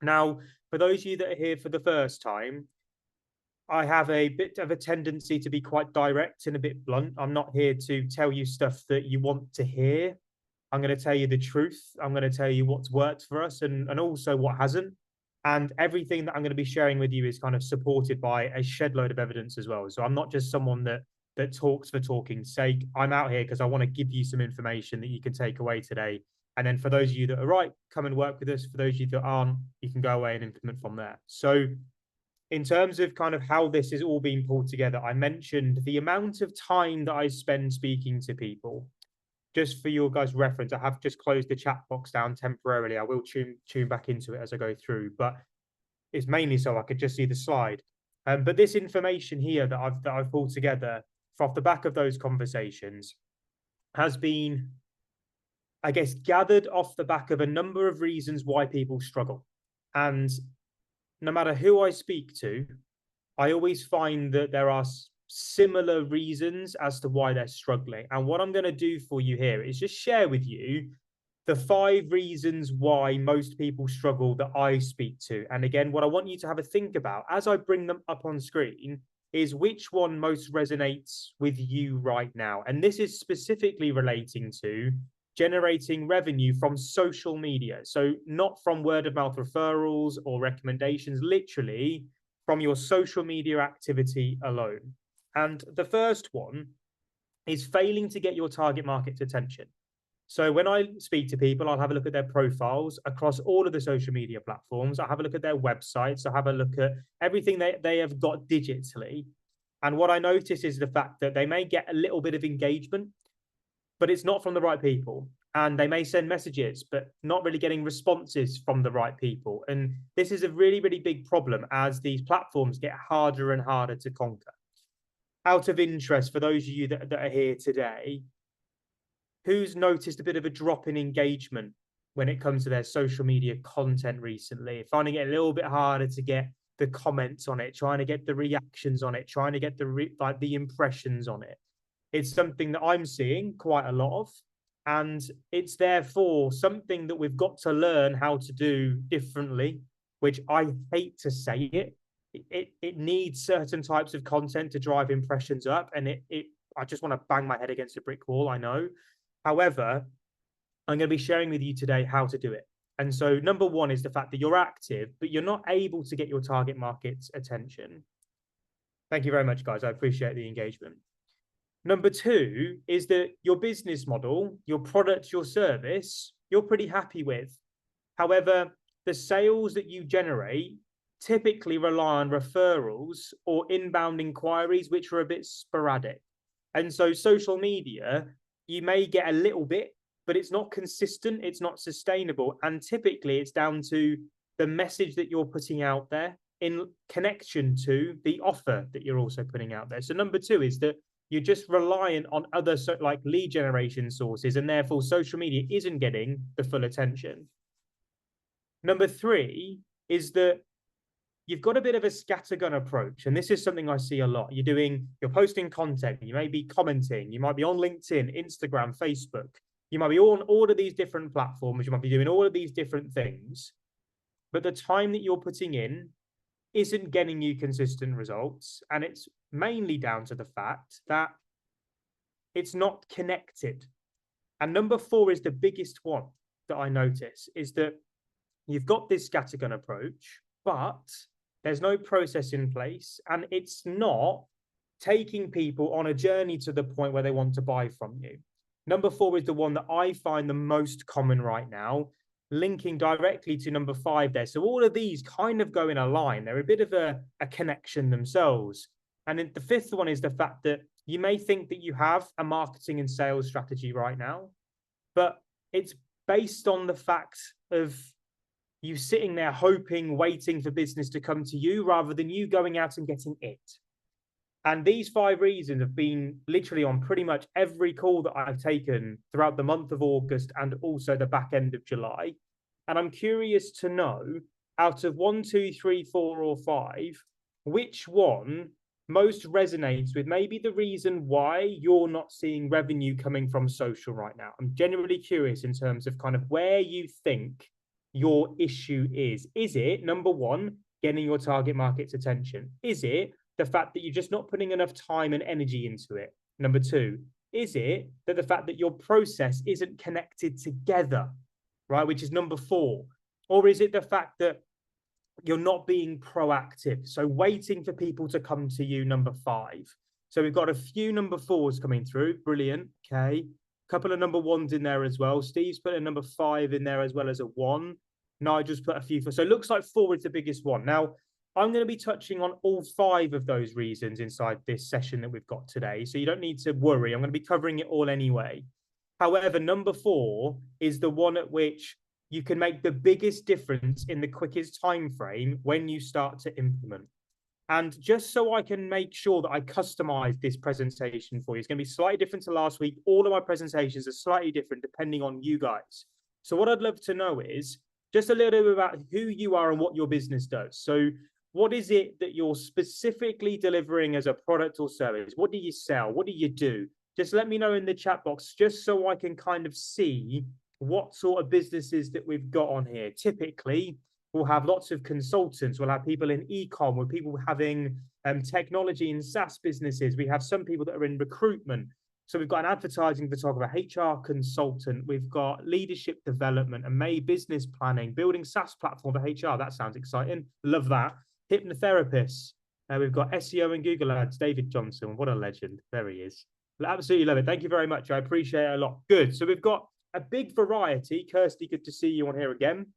Now, for those of you that are here for the first time, I have a bit of a tendency to be quite direct and a bit blunt. I'm not here to tell you stuff that you want to hear. I'm going to tell you the truth. I'm going to tell you what's worked for us and also what hasn't. And everything that I'm going to be sharing with you is kind of supported by a shed load of evidence as well. So I'm not just someone that talks for talking's sake. I'm out here because I want to give you some information that you can take away today. And then for those of you that are right, come and work with us. For those of you that aren't, you can go away and implement from there. So in terms of kind of how this is all being pulled together, I mentioned the amount of time that I spend speaking to people. Just for your guys' reference, I have just closed the chat box down temporarily. I will tune back into it as I go through, but it's mainly so I could just see the slide. But this information here that I've pulled together off the back of those conversations has been, I guess, gathered off the back of a number of reasons why people struggle. And no matter who I speak to, I always find that there are similar reasons as to why they're struggling. And what I'm going to do for you here is just share with you the 5 reasons why most people struggle that I speak to. And again, what I want you to have a think about as I bring them up on screen is which one most resonates with you right now. And this is specifically relating to generating revenue from social media. So, not from word of mouth referrals or recommendations, literally from your social media activity alone. And the first one is failing to get your target market's attention. So when I speak to people, I'll have a look at their profiles across all of the social media platforms. I have a look at their websites. I have a look at everything they have got digitally. And what I notice is the fact that they may get a little bit of engagement, but it's not from the right people. And they may send messages, but not really getting responses from the right people. And this is a really, really big problem as these platforms get harder and harder to conquer. Out of interest, for those of you that are here today, who's noticed a bit of a drop in engagement when it comes to their social media content recently, finding it a little bit harder to get the comments on it, trying to get the reactions on it, trying to get the impressions on it? It's something that I'm seeing quite a lot of, and it's therefore something that we've got to learn how to do differently, which I hate to say it. It needs certain types of content to drive impressions up, and it I just want to bang my head against a brick wall, I know. However, I'm going to be sharing with you today how to do it. And so, number one is the fact that you're active, but you're not able to get your target market's attention. Thank you very much, guys. I appreciate the engagement. Number two is that your business model, your product, your service, you're pretty happy with. However, the sales that you generate typically rely on referrals or inbound inquiries, which are a bit sporadic. And so, social media, you may get a little bit, but it's not consistent, it's not sustainable. And typically, it's down to the message that you're putting out there in connection to the offer that you're also putting out there. So, number two is that you're just reliant on other like lead generation sources, and therefore social media isn't getting the full attention. Number three is that you've got a bit of a scattergun approach, and this is something I see a lot. You're posting content, you may be commenting, you might be on LinkedIn, Instagram, Facebook, you might be on all of these different platforms, you might be doing all of these different things, but the time that you're putting in isn't getting you consistent results, and it's mainly down to the fact that it's not connected. And number four is the biggest one that I notice, is that you've got this scattergun approach, but there's no process in place, and it's not taking people on a journey to the point where they want to buy from you. Number four is the one that I find the most common right now, linking directly to number five there. So all of these kind of go in a line. They're a bit of a connection themselves. And then the fifth one is the fact that you may think that you have a marketing and sales strategy right now, but it's based on the fact of you sitting there hoping, waiting for business to come to you rather than you going out and getting it. And these five reasons have been literally on pretty much every call that I've taken throughout the month of August and also the back end of July. And I'm curious to know, out of 1, 2, 3, 4, or 5, which one most resonates with maybe the reason why you're not seeing revenue coming from social right now. I'm genuinely curious in terms of kind of where you think your issue is. Is it, number one, getting your target market's attention? Is it the fact that you're just not putting enough time and energy into it? Number two, is it that the fact that your process isn't connected together, right? Which is number four. Or is it the fact that you're not being proactive? So waiting for people to come to you, number five. So we've got a few number fours coming through. Brilliant. Okay. Couple of number ones in there as well. Steve's put a number five in there as well as a one. Nigel's put a few. So it looks like four is the biggest one. Now, I'm going to be touching on all five of those reasons inside this session that we've got today. So you don't need to worry. I'm going to be covering it all anyway. However, number four is the one at which you can make the biggest difference in the quickest time frame when you start to implement. And just so I can make sure that I customize this presentation for you, it's going to be slightly different to last week. All of my presentations are slightly different depending on you guys. So what I'd love to know is just a little bit about who you are and what your business does. So what is it that you're specifically delivering as a product or service? What do you sell? What do you do? Just let me know in the chat box, just so I can kind of see what sort of businesses that we've got on here. Typically, we'll have lots of consultants. We'll have people in e-com, with people having technology and SaaS businesses. We have some people that are in recruitment. So we've got an advertising photographer, HR consultant. We've got leadership development and May business planning, building SaaS platform for HR. That sounds exciting. Love that. Hypnotherapists. We've got SEO and Google Ads. David Johnson, what a legend. There he is. Absolutely love it. Thank you very much. I appreciate it a lot. Good. So we've got a big variety. Kirsty, good to see you on here again.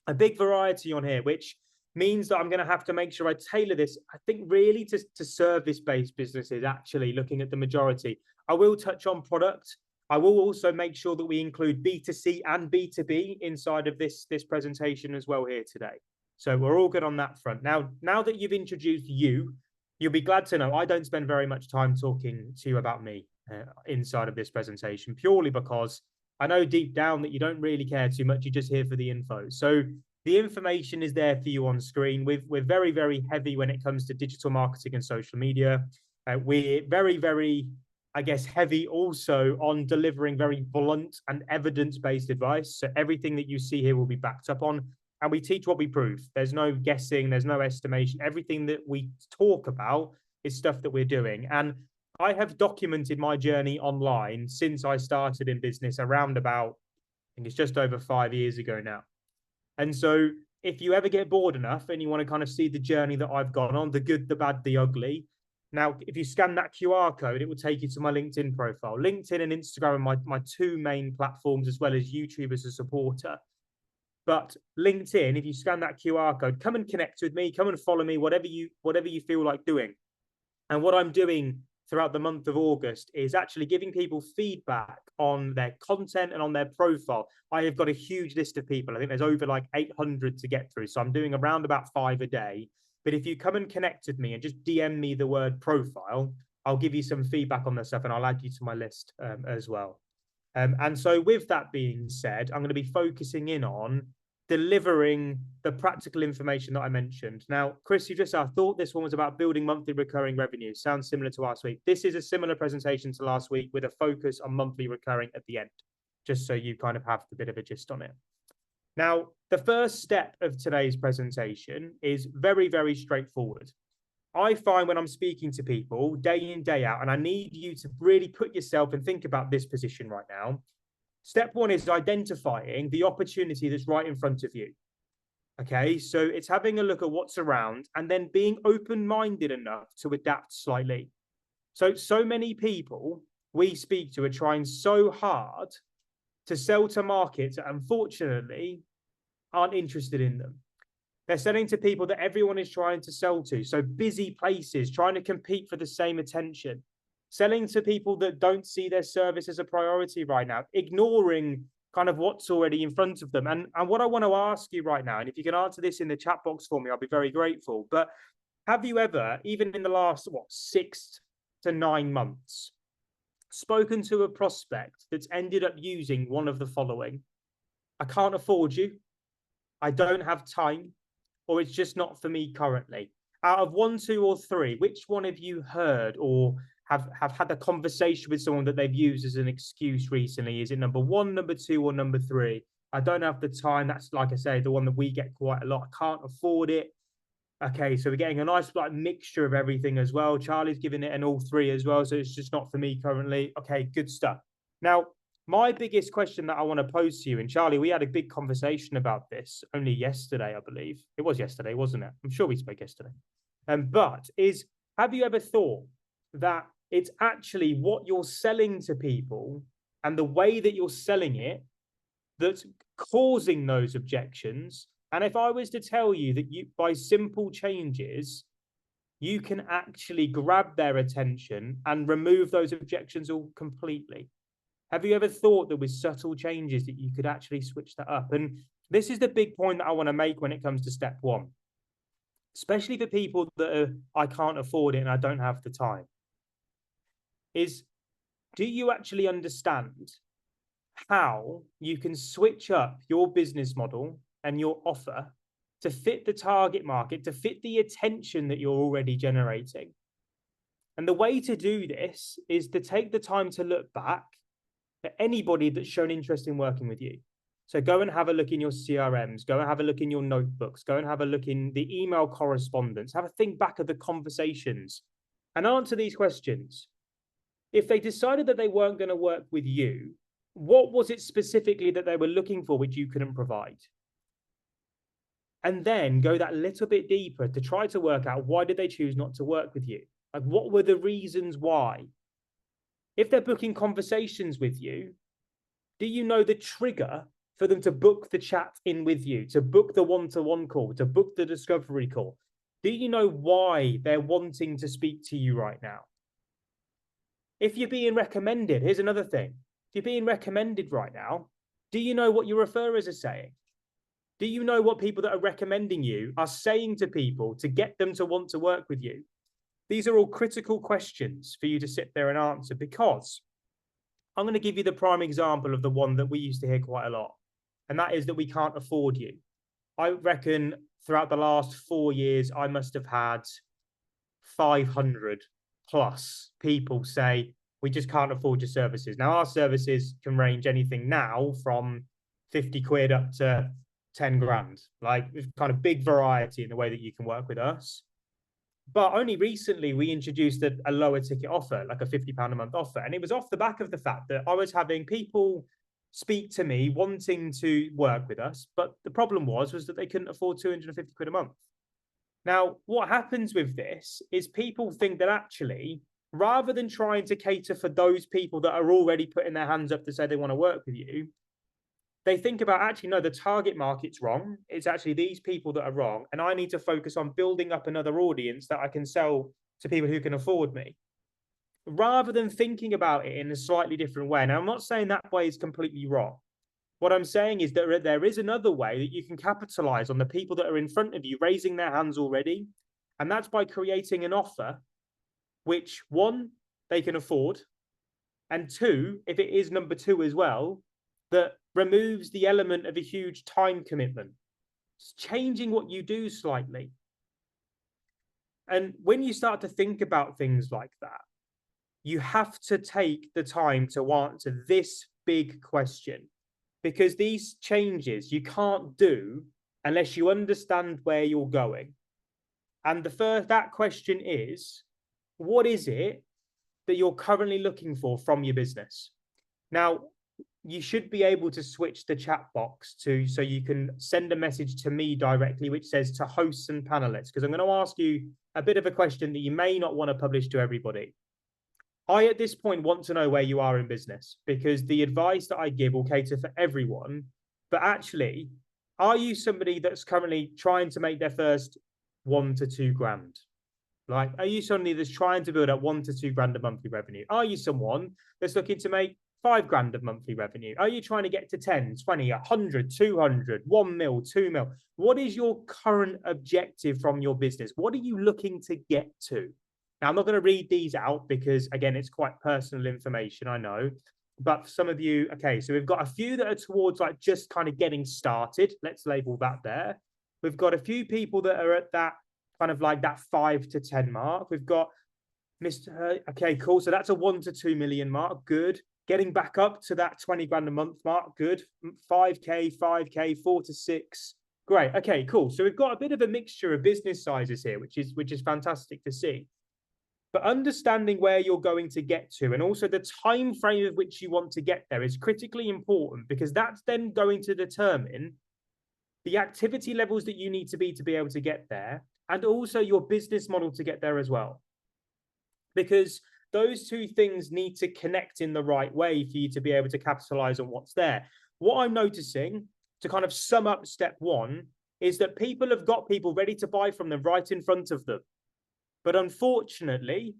A big variety on here, which means that I'm going to have to make sure I tailor this, I think, really to service-based businesses, actually, looking at the majority. I will touch on product. I will also make sure that we include B2C and B2B inside of this presentation as well here today. So we're all good on that front. Now that you've introduced you'll be glad to know I don't spend very much time talking to you about me inside of this presentation, purely because I know deep down that you don't really care too much. You're just here for the info. So the information is there for you on screen. We're very, very heavy when it comes to digital marketing and social media. We're very, very, I guess, heavy also on delivering very blunt and evidence-based advice. So everything that you see here will be backed up on. And we teach what we prove. There's no guessing. There's no estimation. Everything that we talk about is stuff that we're doing. And I have documented my journey online since I started in business around about, I think it's just over 5 years ago now. And so if you ever get bored enough and you want to kind of see the journey that I've gone on, the good, the bad, the ugly. Now, if you scan that QR code, it will take you to my LinkedIn profile. LinkedIn and Instagram are my two main platforms, as well as YouTube as a supporter. But LinkedIn, if you scan that QR code, come and connect with me, come and follow me, whatever you feel like doing. And what I'm doing throughout the month of August is actually giving people feedback on their content and on their profile. I have got a huge list of people. I think there's over like 800 to get through. So I'm doing around about 5 a day. But if you come and connect with me and just DM me the word profile, I'll give you some feedback on the stuff and I'll add you to my list as well. And so with that being said, I'm going to be focusing in on delivering the practical information that I mentioned. Now, Chris, you just said, I thought this one was about building monthly recurring revenue. Sounds similar to last week. This is a similar presentation to last week with a focus on monthly recurring at the end, just so you kind of have a bit of a gist on it. Now, the first step of today's presentation is very, very straightforward. I find when I'm speaking to people day in, day out, and I need you to really put yourself and think about this position right now. Step one is identifying the opportunity that's right in front of you. Okay, so it's having a look at what's around and then being open-minded enough to adapt slightly. So many people we speak to are trying so hard to sell to markets that unfortunately aren't interested in them. They're selling to people that everyone is trying to sell to. So busy places, trying to compete for the same attention. Selling to people that don't see their service as a priority right now, ignoring kind of what's already in front of them. And what I want to ask you right now, and if you can answer this in the chat box for me, I'll be very grateful. But have you ever, even in the last, 6 to 9 months, spoken to a prospect that's ended up using one of the following? I can't afford you. I don't have time, or it's just not for me currently. Out of 1, 2, or 3, which one have you heard or have had a conversation with someone that they've used as an excuse recently? Is it number 1, number 2, or number 3? I don't have the time. That's, like I say, the one that we get quite a lot. I can't afford it. Okay, so we're getting a nice like mixture of everything as well. Charlie's giving it an all three as well, so it's just not for me currently. Okay, good stuff. Now, my biggest question that I want to pose to you, and Charlie, we had a big conversation about this only yesterday, I believe. It was yesterday, wasn't it? I'm sure we spoke yesterday. But have you ever thought that it's actually what you're selling to people and the way that you're selling it that's causing those objections? And if I was to tell you that you, by simple changes, you can actually grab their attention and remove those objections all completely. Have you ever thought that with subtle changes that you could actually switch that up? And this is the big point that I want to make when it comes to step one, especially for people that are, I can't afford it and I don't have the time, is do you actually understand how you can switch up your business model and your offer to fit the target market, to fit the attention that you're already generating? And the way to do this is to take the time to look back at anybody that's shown interest in working with you. So go and have a look in your CRMs, go and have a look in your notebooks, go and have a look in the email correspondence, have a think back of the conversations and answer these questions. If they decided that they weren't going to work with you, what was it specifically that they were looking for which you couldn't provide? And then go that little bit deeper to try to work out, why did they choose not to work with you? Like, what were the reasons why? If they're booking conversations with you, do you know the trigger for them to book the chat in with you, to book the one-to-one call, to book the discovery call? Do you know why they're wanting to speak to you right now? If you're being recommended, here's another thing. If you're being recommended right now, do you know what your referrers are saying? Do you know what people that are recommending you are saying to people to get them to want to work with you? These are all critical questions for you to sit there and answer, because I'm going to give you the prime example of the one that we used to hear quite a lot. And that is that we can't afford you. I reckon throughout the last 4 years, I must have had 500 plus people say, we just can't afford your services. Now, our services can range anything now from 50 quid up to 10 grand. Like, there's kind of big variety in the way that you can work with us. But only recently we introduced a lower ticket offer, like a £50 a month offer. And it was off the back of the fact that I was having people speak to me wanting to work with us. But the problem was that they couldn't afford 250 quid a month. Now, what happens with this is people think that actually, rather than trying to cater for those people that are already putting their hands up to say they want to work with you, they think about, actually, no, the target market's wrong. It's actually these people that are wrong. And I need to focus on building up another audience that I can sell to people who can afford me, rather than thinking about it in a slightly different way. Now, I'm not saying that way is completely wrong. What I'm saying is that there is another way that you can capitalize on the people that are in front of you raising their hands already. And that's by creating an offer which, one, they can afford. And two, if it is number two as well, that removes the element of a huge time commitment. It's changing what you do slightly. And when you start to think about things like that, you have to take the time to answer this big question, because these changes you can't do unless you understand where you're going. And that question is, what is it that you're currently looking for from your business? Now, you should be able to switch the chat box so you can send a message to me directly, which says to hosts and panelists, because I'm going to ask you a bit of a question that you may not want to publish to everybody. I, at this point, want to know where you are in business, because the advice that I give will cater for everyone. But actually, are you somebody that's currently trying to make their first 1 to 2 grand? Like, are you somebody that's trying to build up 1 to 2 grand of monthly revenue? Are you someone that's looking to make 5 grand of monthly revenue? Are you trying to get to 10, 20, 100, 200, 1 mil, 2 mil? What is your current objective from your business? What are you looking to get to? Now, I'm not going to read these out because, again, it's quite personal information, I know. But for some of you, okay, so we've got a few that are towards like just kind of getting started. Let's label that there. We've got a few people that are at that kind of like that 5 to 10 mark. We've got Mr. Okay, cool. So that's a 1 to 2 million mark. Good. Getting back up to that 20 grand a month mark, good. 5K, 4 to 6. Great. Okay, cool. So we've got a bit of a mixture of business sizes here, which is fantastic to see. But understanding where you're going to get to and also the time frame of which you want to get there is critically important, because that's then going to determine the activity levels that you need to be able to get there, and also your business model to get there as well. Because those two things need to connect in the right way for you to be able to capitalize on what's there. What I'm noticing, to kind of sum up step one, is that people have got people ready to buy from them right in front of them. But unfortunately,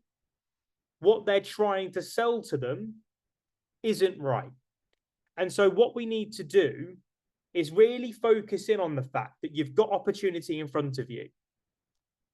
what they're trying to sell to them isn't right. And so what we need to do is really focus in on the fact that you've got opportunity in front of you.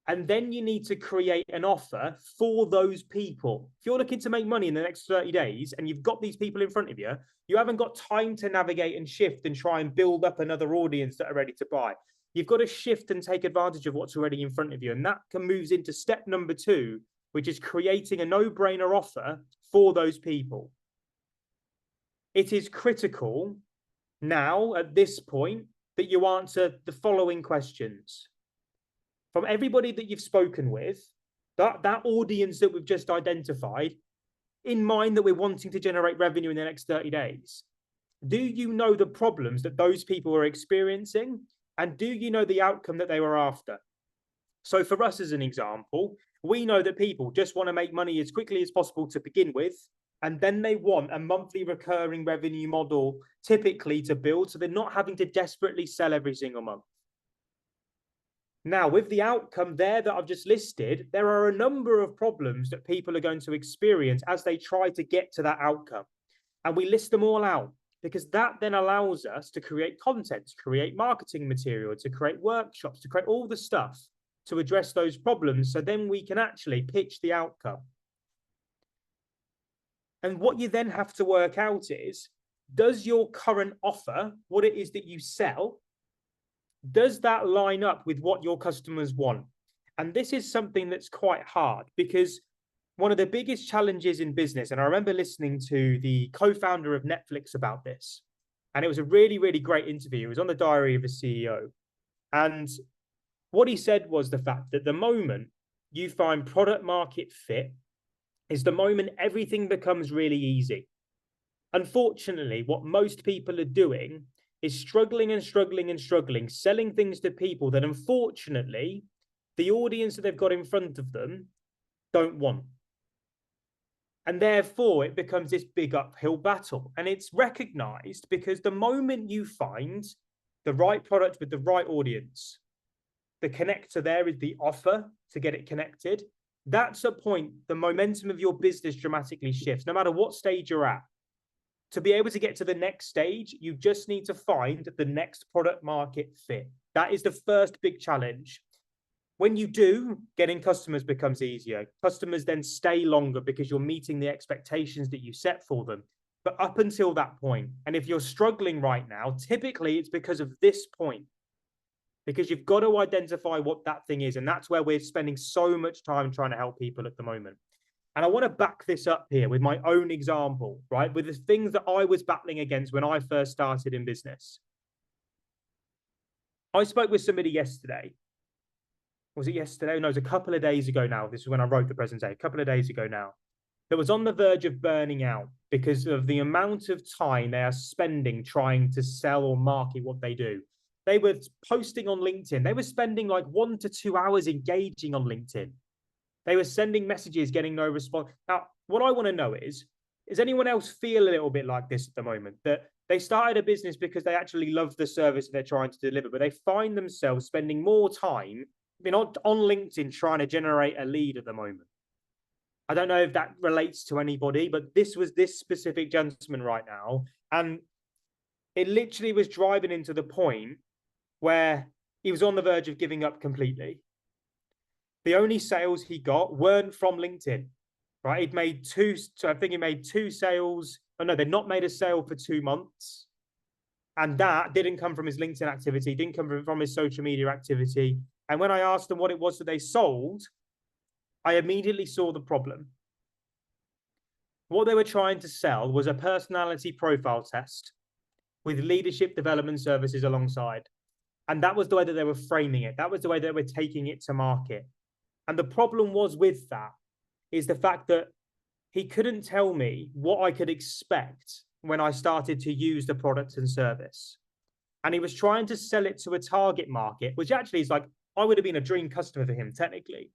And then you need to create an offer for those people. If you're looking to make money in the next 30 days and you've got these people in front of you, you haven't got time to navigate and shift and try and build up another audience that are ready to buy. You've got to shift and take advantage of what's already in front of you. And that can move into step number 2, which is creating a no-brainer offer for those people. It is critical now at this point that you answer the following questions. From everybody that you've spoken with, that audience that we've just identified, in mind that we're wanting to generate revenue in the next 30 days, do you know the problems that those people are experiencing? And do you know the outcome that they were after? So for us, as an example, we know that people just want to make money as quickly as possible to begin with, and then they want a monthly recurring revenue model typically to build, so they're not having to desperately sell every single month. Now, with the outcome there that I've just listed, there are a number of problems that people are going to experience as they try to get to that outcome. And we list them all out, because that then allows us to create content, to create marketing material, to create workshops, to create all the stuff to address those problems. So then we can actually pitch the outcome. And what you then have to work out is, does your current offer, what it is that you sell, does that line up with what your customers want? And this is something that's quite hard, because one of the biggest challenges in business, and I remember listening to the co-founder of Netflix about this, and it was a really, really great interview. It was on the Diary of a CEO. And what he said was the fact that the moment you find product market fit is the moment everything becomes really easy. Unfortunately, what most people are doing is struggling, selling things to people that unfortunately the audience that they've got in front of them don't want. And therefore it becomes this big uphill battle. And it's recognized because the moment you find the right product with the right audience, the connector there is the offer to get it connected. That's a point the momentum of your business dramatically shifts, no matter what stage you're at. To be able to get to the next stage, you just need to find the next product market fit. That is the first big challenge. When you do, getting customers becomes easier. Customers then stay longer because you're meeting the expectations that you set for them. But up until that point, and if you're struggling right now, typically it's because of this point. Because you've got to identify what that thing is. And that's where we're spending so much time trying to help people at the moment. And I want to back this up here with my own example, right? With the things that I was battling against when I first started in business. I spoke with somebody yesterday. Was it yesterday? No, it was a couple of days ago now. This is when I wrote the presentation, a couple of days ago now. That was on the verge of burning out because of the amount of time they are spending trying to sell or market what they do. They were posting on LinkedIn. They were spending like 1 to 2 hours engaging on LinkedIn. They were sending messages, getting no response. Now, what I want to know is anyone else feel a little bit like this at the moment? That they started a business because they actually love the service they're trying to deliver, but they find themselves spending more time on LinkedIn trying to generate a lead at the moment. I don't know if that relates to anybody, but this was this specific gentleman right now. And it literally was driving into the point where he was on the verge of giving up completely. The only sales he got weren't from LinkedIn, right? He'd made I think he made 2 sales. Oh no, they'd not made a sale for 2 months. And that didn't come from his LinkedIn activity, didn't come from his social media activity. And when I asked them what it was that they sold, I immediately saw the problem. What they were trying to sell was a personality profile test with leadership development services alongside. And that was the way that they were framing it. That was the way they were taking it to market. And the problem was with that is the fact that he couldn't tell me what I could expect when I started to use the product and service. And he was trying to sell it to a target market, which actually is like, I would have been a dream customer for him, technically.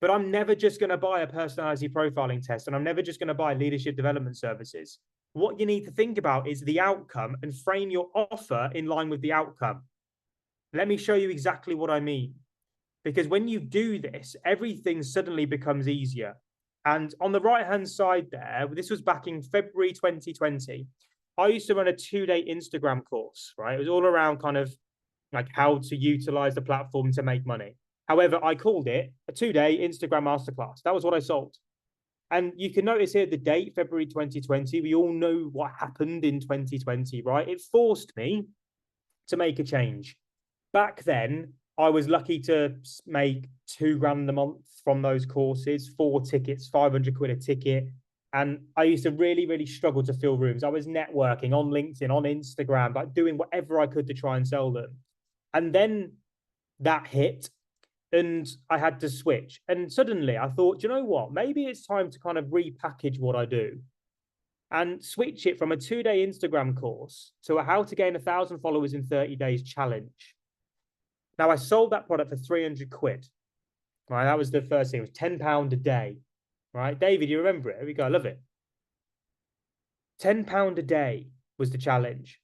But I'm never just going to buy a personality profiling test, and I'm never just going to buy leadership development services. What you need to think about is the outcome and frame your offer in line with the outcome. Let me show you exactly what I mean. Because when you do this, everything suddenly becomes easier. And on the right-hand side there, this was back in February 2020. I used to run a 2-day Instagram course, right? It was all around kind of like how to utilize the platform to make money. However, I called it a 2-day Instagram masterclass. That was what I sold. And you can notice here the date, February 2020. We all know what happened in 2020, right? It forced me to make a change. Back then, I was lucky to make £2,000 a month from those courses, 4 tickets, 500 quid a ticket. And I used to really, really struggle to fill rooms. I was networking on LinkedIn, on Instagram, like doing whatever I could to try and sell them. And then that hit and I had to switch. And suddenly I thought, you know what? Maybe it's time to kind of repackage what I do and switch it from a 2-day Instagram course to a how to gain 1,000 followers in 30 days challenge. Now, I sold that product for 300 quid. Right, that was the first thing. It was £10 a day. Right, David, you remember it? Here we go. I love it. £10 a day was the challenge.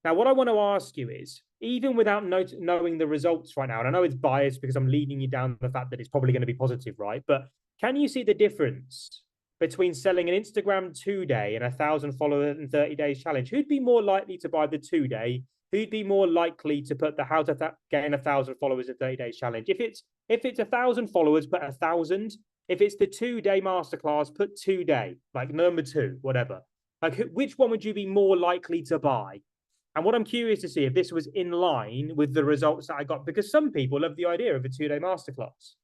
Now, what I want to ask you is, even without knowing the results right now, and I know it's biased because I'm leading you down the fact that it's probably going to be positive, right? But can you see the difference between selling an Instagram 2-day and 1,000 followers in 30 days challenge? Who'd be more likely to buy the 2-day? Who'd be more likely to put the how to gain 1,000 followers in 30 days challenge? If it's 1,000 followers, put 1,000. If it's the 2-day masterclass, put 2-day, like number 2, whatever. Like, which one would you be more likely to buy? And what I'm curious to see if this was in line with the results that I got, because some people love the idea of a 2-day masterclass.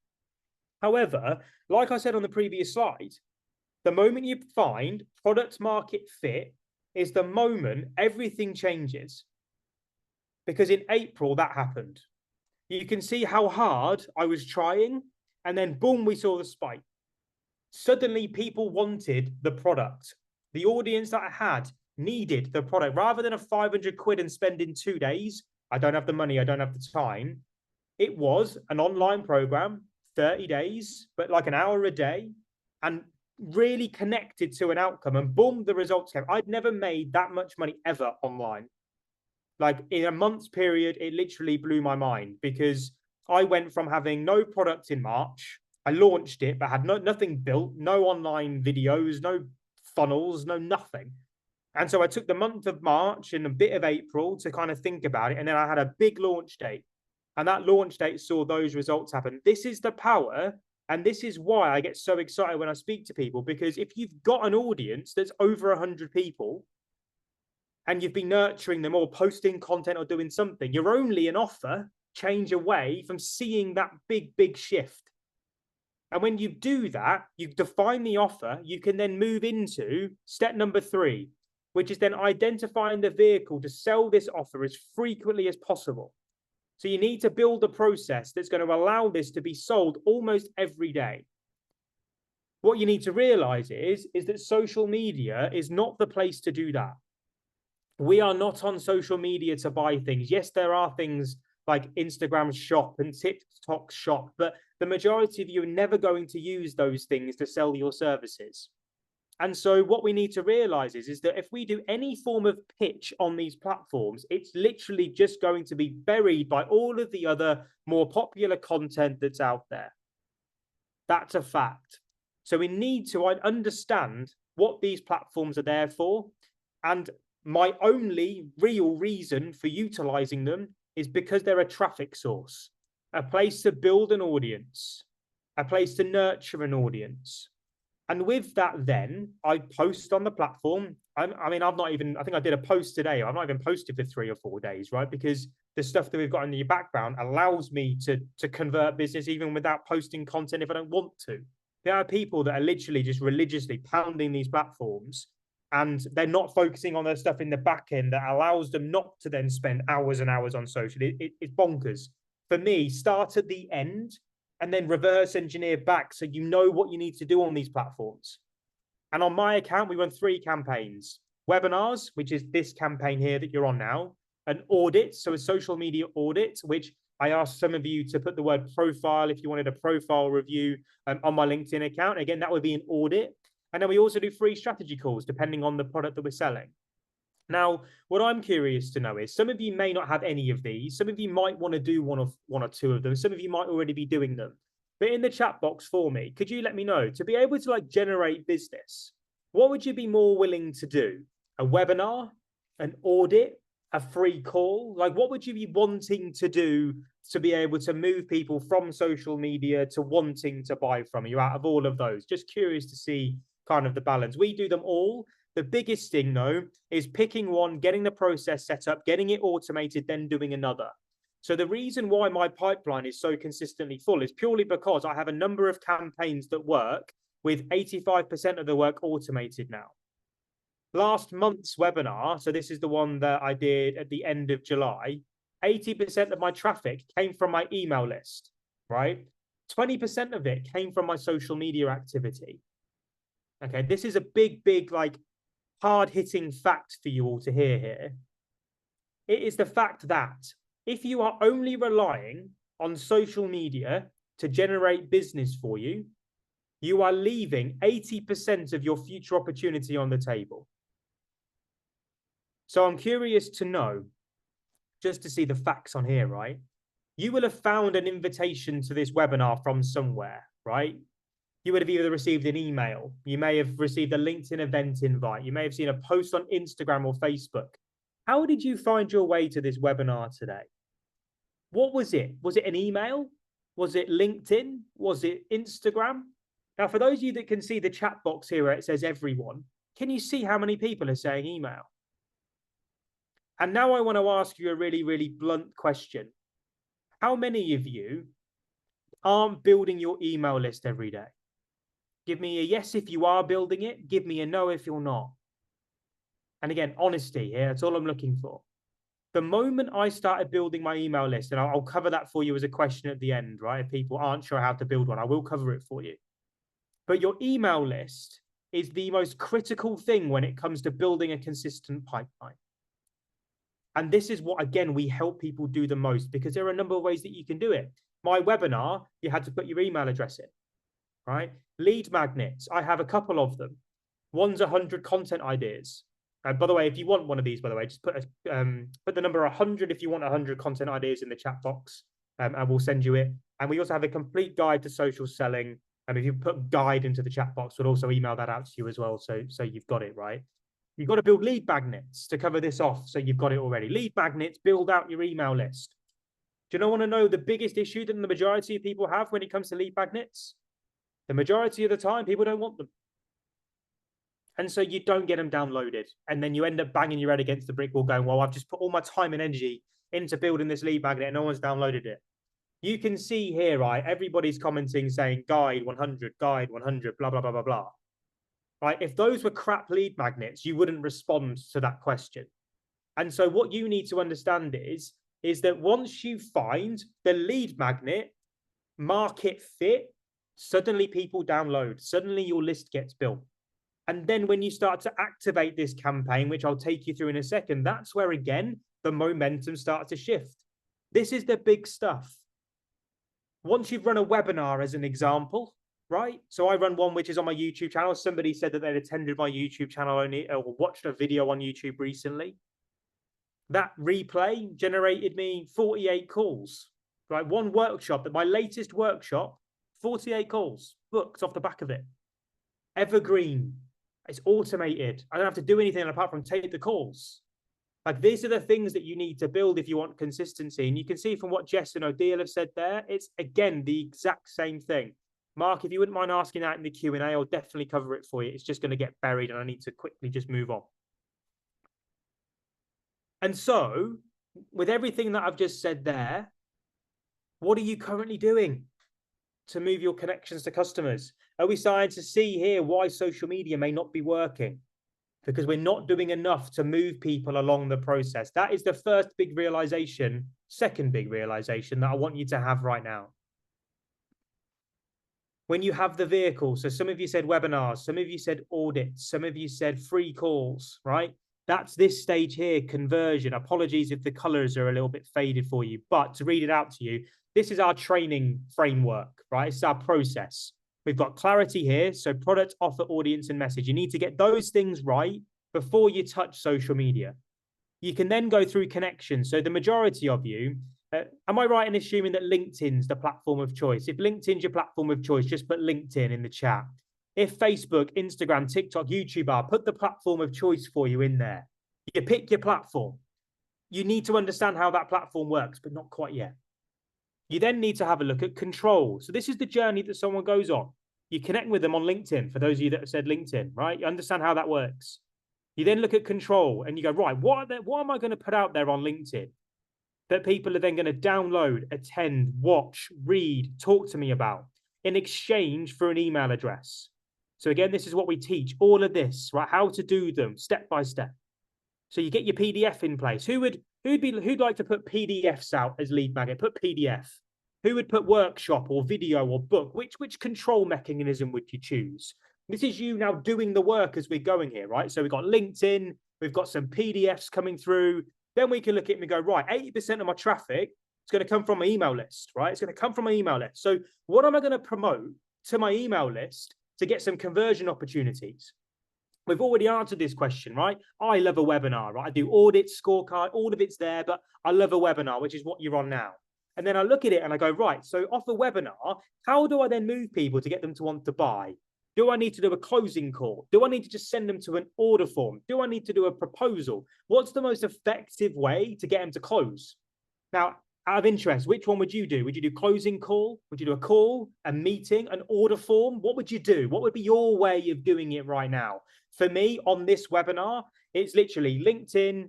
However, like I said on the previous slide, the moment you find product market fit is the moment everything changes. Because in April, that happened. You can see how hard I was trying, and then boom, we saw the spike. Suddenly, people wanted the product. The audience that I had needed the product. Rather than a 500 quid and spend in 2 days, I don't have the money, I don't have the time. It was an online program, 30 days, but like an hour a day, and really connected to an outcome. And boom, the results came. I'd never made that much money ever online. Like in a month's period, it literally blew my mind because I went from having no product in March. I launched it, but had nothing built, no online videos, no funnels, no nothing. And so I took the month of March and a bit of April to kind of think about it. And then I had a big launch date. And that launch date saw those results happen. This is the power. And this is why I get so excited when I speak to people, because if you've got an audience that's over 100 people and you've been nurturing them or posting content or doing something, you're only an offer change away from seeing that big, big shift. And when you do that, you define the offer, you can then move into step number 3, which is then identifying the vehicle to sell this offer as frequently as possible. So you need to build a process that's going to allow this to be sold almost every day. What you need to realize is that social media is not the place to do that. We are not on social media to buy things. Yes, there are things like Instagram shop and TikTok shop, but the majority of you are never going to use those things to sell your services. And so what we need to realize is that if we do any form of pitch on these platforms, it's literally just going to be buried by all of the other more popular content that's out there. That's a fact. So we need to understand what these platforms are there for. And my only real reason for utilizing them is because they're a traffic source, a place to build an audience, a place to nurture an audience. And with that, then I post on the platform. I think I did a post today. I've not even posted for 3 or 4 days, right? Because the stuff that we've got in the background allows me to convert business even without posting content if I don't want to. There are people that are literally just religiously pounding these platforms, and they're not focusing on their stuff in the back end that allows them not to then spend hours and hours on social. It's bonkers. For me, start at the end and then reverse engineer back so you know what you need to do on these platforms. And on my account, we run 3 campaigns: webinars, which is this campaign here that you're on now, an audit, so a social media audit, which I asked some of you to put the word profile if you wanted a profile review on my LinkedIn account. Again, that would be an audit. And then we also do free strategy calls depending on the product that we're selling. Now, what I'm curious to know is some of you may not have any of these. Some of you might want to do one or two of them. Some of you might already be doing them. But in the chat box for me, could you let me know, to be able to like generate business, what would you be more willing to do? A webinar, an audit, a free call? Like, what would you be wanting to do to be able to move people from social media to wanting to buy from you out of all of those? Just curious to see kind of the balance. We do them all. The biggest thing, though, is picking one, getting the process set up, getting it automated, then doing another. So the reason why my pipeline is so consistently full is purely because I have a number of campaigns that work with 85% of the work automated now. Last month's webinar, so this is the one that I did at the end of July, 80% of my traffic came from my email list, right? 20% of it came from my social media activity. Okay, this is a big, like, hard-hitting fact for you all to hear here. It is the fact that if you are only relying on social media to generate business for you, you are leaving 80% of your future opportunity on the table. So I'm curious to know, just to see the facts on here, right? You will have found an invitation to this webinar from somewhere, right? You would have either received an email, you may have received a LinkedIn event invite, you may have seen a post on Instagram or Facebook. How did you find your way to this webinar today? What was it? Was it an email? Was it LinkedIn? Was it Instagram? Now, for those of you that can see the chat box here where it says everyone, can you see how many people are saying email? And now I want to ask you a really blunt question. How many of you aren't building your email list every day? Give me a yes if you are building it. Give me a no if you're not. And again, honesty here, that's all I'm looking for. The moment I started building my email list, and I'll cover that for you as a question at the end, right? If people aren't sure how to build one, I will cover it for you. But your email list is the most critical thing when it comes to building a consistent pipeline. And this is what, again, we help people do the most, because there are a number of ways that you can do it. My webinar, you had to put your email address in, right? Lead magnets, I have a couple of them. One's 100 content ideas. By the way, if you want one of these, by the way, just put the number 100 if you want 100 content ideas in the chat box, and we'll send you it. And we also have a complete guide to social selling. And if you put guide into the chat box, we'll also email that out to you as well. So you've got it, right? You've got to build lead magnets to cover this off. So you've got it already. Lead magnets, build out your email list. Do you want to know the biggest issue that the majority of people have when it comes to lead magnets? The majority of the time, people don't want them. And so you don't get them downloaded. And then you end up banging your head against the brick wall going, well, I've just put all my time and energy into building this lead magnet and no one's downloaded it. You can see here, right? Everybody's commenting saying guide 100, blah, blah, blah, blah, blah. Right? If those were crap lead magnets, you wouldn't respond to that question. And so what you need to understand is that once you find the lead magnet market fit, suddenly people download, suddenly your list gets built. And then when you start to activate this campaign, which I'll take you through in a second, that's where, again, the momentum starts to shift. This is the big stuff. Once you've run a webinar as an example, right? So I run one which is on my YouTube channel. Somebody said that they'd attended my YouTube channel only or watched a video on YouTube recently. That replay generated me 48 calls, right? One workshop, my latest workshop, 48 calls booked off the back of it. Evergreen. It's automated. I don't have to do anything apart from take the calls. Like, these are the things that you need to build if you want consistency. And you can see from what Jess and Odile have said there, it's, again, the exact same thing. Mark, if you wouldn't mind asking that in the Q&A, I'll definitely cover it for you. It's just going to get buried and I need to quickly just move on. And so, with everything that I've just said there, what are you currently doing to move your connections to customers? Are we starting to see here why social media may not be working? Because we're not doing enough to move people along the process. That is the first big realization. Second big realization that I want you to have right now. When you have the vehicle, so some of you said webinars, some of you said audits, some of you said free calls, right? That's this stage here, conversion. Apologies if the colors are a little bit faded for you, but to read it out to you, this is our training framework, right? It's our process. We've got clarity here. So product, offer, audience, and message. You need to get those things right before you touch social media. You can then go through connections. So the majority of you, am I right in assuming that LinkedIn's the platform of choice? If LinkedIn's your platform of choice, just put LinkedIn in the chat. If Facebook, Instagram, TikTok, YouTube are, put the platform of choice for you in there. You pick your platform. You need to understand how that platform works, but not quite yet. You then need to have a look at control. So this is the journey that someone goes on. You connect with them on LinkedIn, for those of you that have said LinkedIn, right? You understand how that works. You then look at control and you go, right, what am I going to put out there on LinkedIn that people are then going to download, attend, watch, read, talk to me about in exchange for an email address? So again, this is what we teach, all of this, right? How to do them step by step. So you get your PDF in place. Who'd like to put PDFs out as lead magnet? Put PDF. Who would put workshop or video or book? Which control mechanism would you choose? This is you now doing the work as we're going here, right? So we've got LinkedIn, we've got some PDFs coming through. Then we can look at it and go, right, 80% of my traffic is going to come from my email list, right? It's going to come from my email list. So what am I going to promote to my email list to get some conversion opportunities? We've already answered this question, right? I love a webinar, right? I do audits, scorecard, all of it's there, but I love a webinar, which is what you're on now. And then I look at it and I go, right, so off a webinar, how do I then move people to get them to want to buy? Do I need to do a closing call? Do I need to just send them to an order form? Do I need to do a proposal? What's the most effective way to get them to close? Now, out of interest, which one would you do? Would you do closing call? Would you do a call, a meeting, an order form? What would you do? What would be your way of doing it right now? For me, on this webinar, it's literally LinkedIn,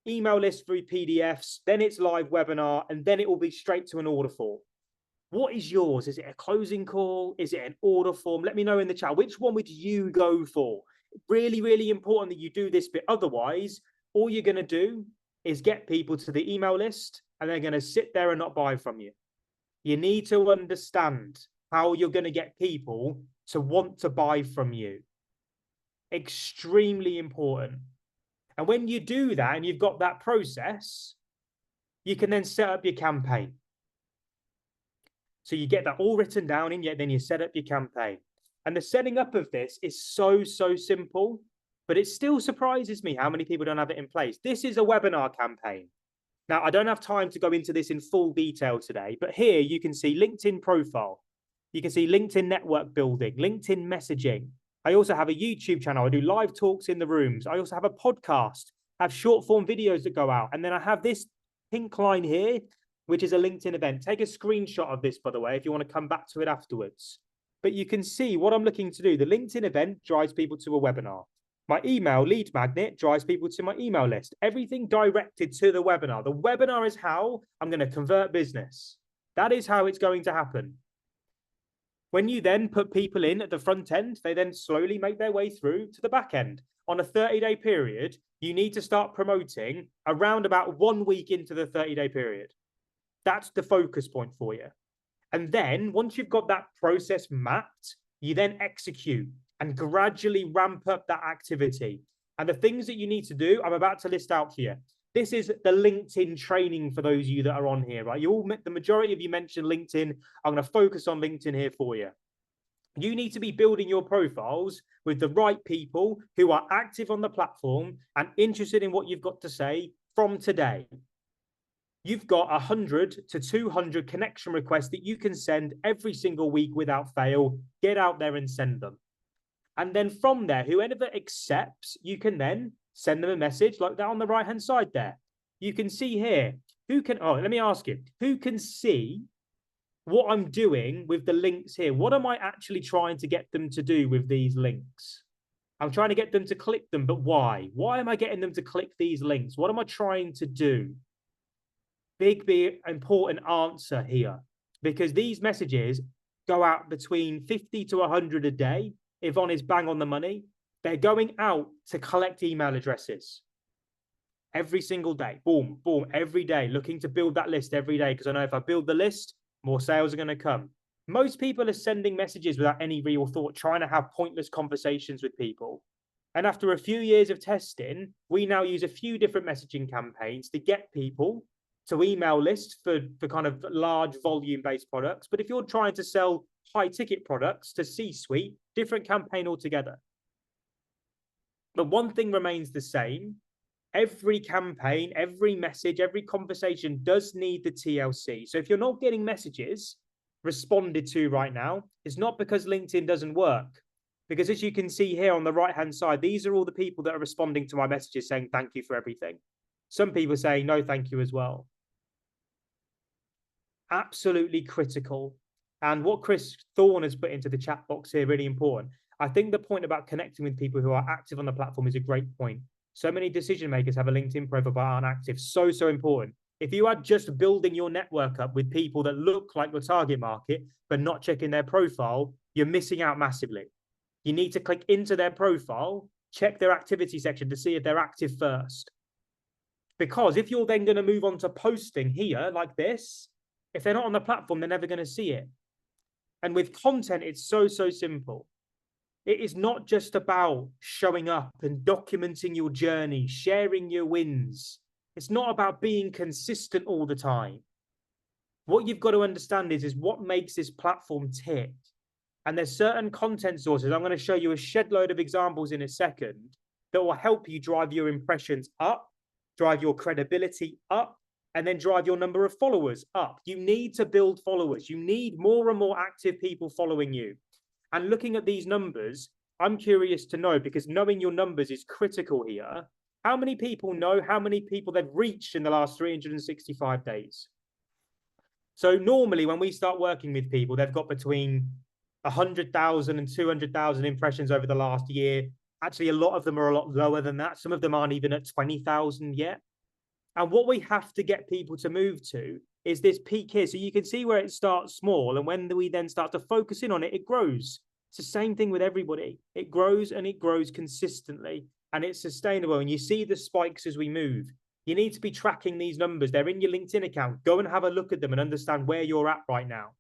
email list through PDFs, then it's live webinar, and then it will be straight to an order form. What is yours? Is it a closing call? Is it an order form? Let me know in the chat. Which one would you go for? Really, really important that you do this bit. Otherwise, all you're going to do is get people to the email list and they're going to sit there and not buy from you. You need to understand how you're going to get people to want to buy from you. Extremely important. And when you do that and you've got that process, you can then set up your campaign. So you get that all written down and yet then you set up your campaign. And the setting up of this is so simple, but it still surprises me how many people don't have it in place. This is a webinar campaign. Now, I don't have time to go into this in full detail today, but here you can see LinkedIn profile. You can see LinkedIn network building, LinkedIn messaging. I also have a YouTube channel. I do live talks in the rooms. I also have a podcast. I have short form videos that go out. And then I have this pink line here, which is a LinkedIn event. Take a screenshot of this, by the way, if you want to come back to it afterwards. But you can see what I'm looking to do. The LinkedIn event drives people to a webinar. My email lead magnet drives people to my email list. Everything directed to the webinar. The webinar is how I'm going to convert business. That is how it's going to happen. When you then put people in at the front end, they then slowly make their way through to the back end. On a 30-day period, you need to start promoting around about 1 week into the 30-day period. That's the focus point for you. And then once you've got that process mapped, you then execute and gradually ramp up that activity. And the things that you need to do, I'm about to list out for you. This is the LinkedIn training for those of you that are on here, right? The majority of you mentioned LinkedIn. I'm going to focus on LinkedIn here for you. You need to be building your profiles with the right people who are active on the platform and interested in what you've got to say from today. You've got 100 to 200 connection requests that you can send every single week without fail. Get out there and send them. And then from there, whoever accepts, you can then send them a message like that on the right-hand side there. You can see here, let me ask you, who can see what I'm doing with the links here? What am I actually trying to get them to do with these links? I'm trying to get them to click them, but why? Why am I getting them to click these links? What am I trying to do? Big important answer here, because these messages go out between 50 to 100 a day. Yvonne is bang on the money. They're going out to collect email addresses every single day. Boom, boom, every day, looking to build that list every day. Because I know if I build the list, more sales are going to come. Most people are sending messages without any real thought, trying to have pointless conversations with people. And after a few years of testing, we now use a few different messaging campaigns to get people to email lists for kind of large volume-based products. But if you're trying to sell high-ticket products to C-suite, different campaign altogether. But one thing remains the same. Every campaign, every message, every conversation does need the TLC. So if you're not getting messages responded to right now, it's not because LinkedIn doesn't work. Because as you can see here on the right-hand side, these are all the people that are responding to my messages saying thank you for everything. Some people saying no thank you as well. Absolutely critical. And what Chris Thorne has put into the chat box here, really important. I think the point about connecting with people who are active on the platform is a great point. So many decision makers have a LinkedIn profile but aren't active. So important. If you are just building your network up with people that look like your target market, but not checking their profile, you're missing out massively. You need to click into their profile, check their activity section to see if they're active first. Because if you're then going to move on to posting here like this, if they're not on the platform, they're never going to see it. And with content, it's so simple. It is not just about showing up and documenting your journey, sharing your wins. It's not about being consistent all the time. What you've got to understand is what makes this platform tick. And there's certain content sources. I'm going to show you a shed load of examples in a second that will help you drive your impressions up, drive your credibility up, and then drive your number of followers up. You need to build followers. You need more and more active people following you. And looking at these numbers, I'm curious to know, because knowing your numbers is critical here. How many people know how many people they've reached in the last 365 days? So normally when we start working with people, they've got between 100,000 and 200,000 impressions over the last year. Actually, a lot of them are a lot lower than that. Some of them aren't even at 20,000 yet. And what we have to get people to move to is this peak here. So you can see where it starts small. And when we then start to focus in on it, it grows. It's the same thing with everybody. It grows and it grows consistently and it's sustainable. And you see the spikes as we move. You need to be tracking these numbers. They're in your LinkedIn account. Go and have a look at them and understand where you're at right now.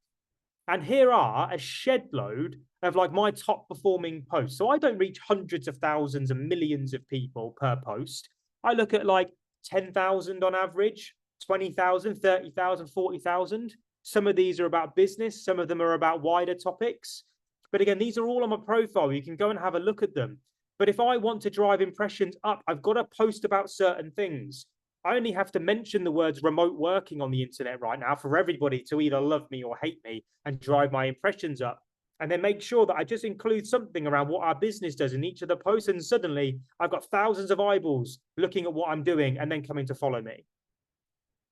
And here are a shed load of like my top performing posts. So I don't reach hundreds of thousands and millions of people per post. I look at like 10,000 on average, 20,000, 30,000, 40,000. Some of these are about business. Some of them are about wider topics. But again, these are all on my profile. You can go and have a look at them. But if I want to drive impressions up, I've got to post about certain things. I only have to mention the words remote working on the internet right now for everybody to either love me or hate me and drive my impressions up. And then make sure that I just include something around what our business does in each of the posts. And suddenly I've got thousands of eyeballs looking at what I'm doing and then coming to follow me.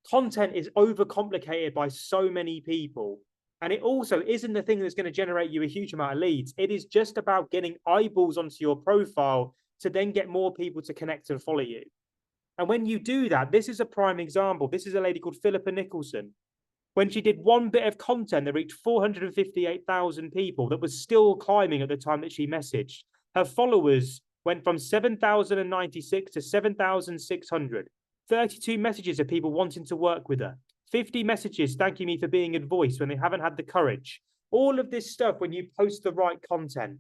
Content is overcomplicated by so many people. And it also isn't the thing that's going to generate you a huge amount of leads. It is just about getting eyeballs onto your profile to then get more people to connect and follow you. And when you do that, this is a prime example. This is a lady called Philippa Nicholson. When she did one bit of content that reached 458,000 people, that was still climbing at the time that she messaged, her followers went from 7,096 to 7,600. 32 messages of people wanting to work with her. 50 messages thanking me for being a voice when they haven't had the courage. All of this stuff when you post the right content.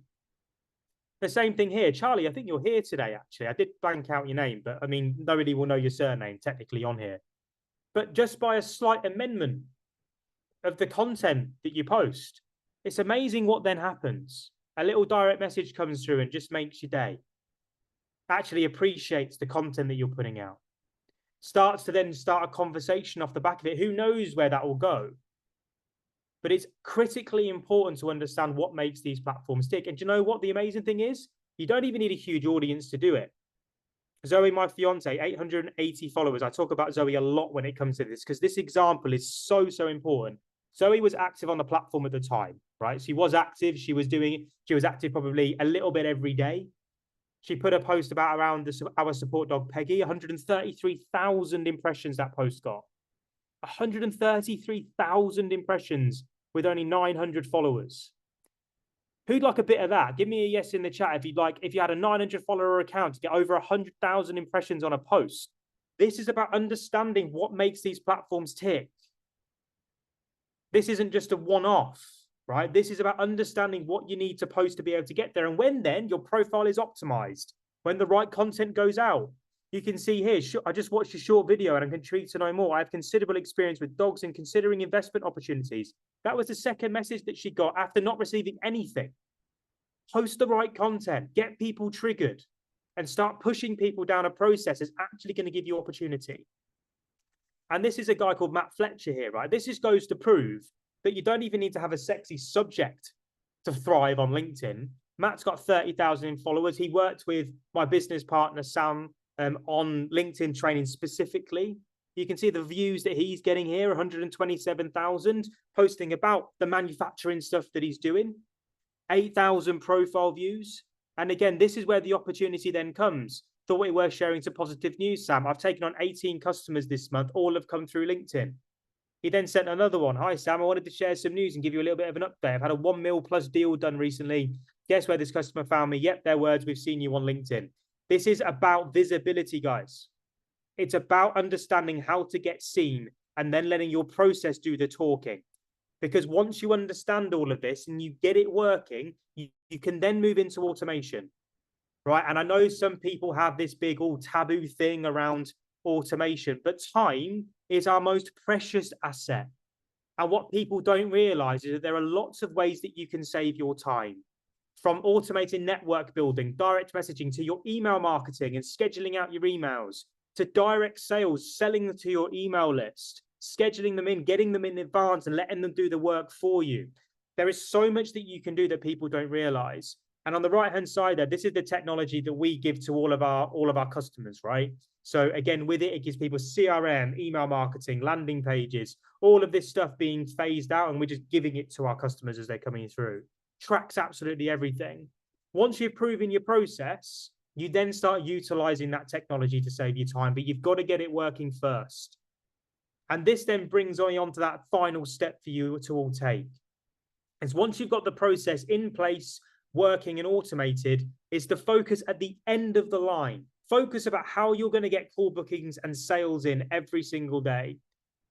The same thing here. Charlie, I think you're here today, actually. I did blank out your name, but I mean, nobody will know your surname technically on here. But just by a slight amendment of the content that you post, it's amazing what then happens. A little direct message comes through and just makes your day. Actually appreciates the content that you're putting out. Starts to then start a conversation off the back of it. Who knows where that will go? But it's critically important to understand what makes these platforms tick. And do you know what the amazing thing is? You don't even need a huge audience to do it. Zoe, my fiance, 880 followers. I talk about Zoe a lot when it comes to this because this example is so important. Zoe was active on the platform at the time, right? She was active. She was active probably a little bit every day. She put a post about around our support dog, Peggy, 133,000 impressions that post got. 133,000 impressions with only 900 followers. Who'd like a bit of that? Give me a yes in the chat if you'd like, if you had a 900 follower account to get over 100,000 impressions on a post. This is about understanding what makes these platforms tick. This isn't just a one-off, right? This is about understanding what you need to post to be able to get there. And when then your profile is optimized, when the right content goes out. You can see here, I just watched a short video and I'm intrigued to know more. I have considerable experience with dogs and considering investment opportunities. That was the second message that she got after not receiving anything. Post the right content, get people triggered, and start pushing people down a process that's actually going to give you opportunity. And this is a guy called Matt Fletcher here, right? This just goes to prove that you don't even need to have a sexy subject to thrive on LinkedIn. Matt's got 30,000 followers. He worked with my business partner, Sam, on LinkedIn training specifically. You can see the views that he's getting here, 127,000, posting about the manufacturing stuff that he's doing, 8,000 profile views. And again, this is where the opportunity then comes. Thought it worth sharing some positive news, Sam. I've taken on 18 customers this month. All have come through LinkedIn. He then sent another one. Hi, Sam. I wanted to share some news and give you a little bit of an update. I've had a 1 mil plus deal done recently. Guess where this customer found me? Yep, their words. We've seen you on LinkedIn. This is about visibility, guys. It's about understanding how to get seen and then letting your process do the talking. Because once you understand all of this and you get it working, you can then move into automation, right? And I know some people have this big all taboo thing around automation, but time is our most precious asset. And what people don't realize is that there are lots of ways that you can save your time. From automating network building, direct messaging, to your email marketing and scheduling out your emails, to direct sales, selling to your email list, scheduling them in, getting them in advance and letting them do the work for you. There is so much that you can do that people don't realize. And on the right-hand side there, this is the technology that we give to all of our customers, right? So again, with it, it gives people CRM, email marketing, landing pages, all of this stuff being phased out, and we're just giving it to our customers as they're coming through. Tracks absolutely everything. Once you've proven your process, you then start utilizing that technology to save you time, but you've got to get it working first. And this then brings on to that final step for you to all take. Is once you've got the process in place, working and automated, is the focus at the end of the line. Focus about how you're going to get call bookings and sales in every single day.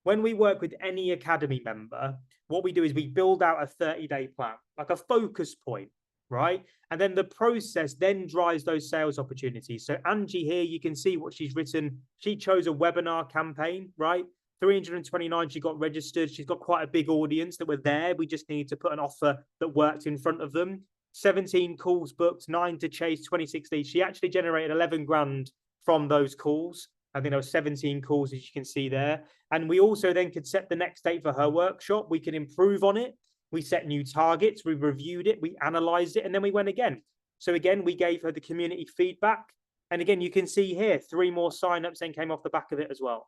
When we work with any academy member, what we do is we build out a 30-day plan, like a focus point, right? And then the process then drives those sales opportunities. So Angie here, you can see what she's written. She chose a webinar campaign, right? 329, she got registered. She's got quite a big audience that were there. We just need to put an offer that worked in front of them. 17 calls booked, 9 to chase, 26 leads. She actually generated 11 grand from those calls. I think there were 17 calls, as you can see there. And we also then could set the next date for her workshop. We can improve on it. We set new targets. We reviewed it. We analyzed it. And then we went again. So again, we gave her the community feedback. And again, you can see here, 3 more signups then came off the back of it as well.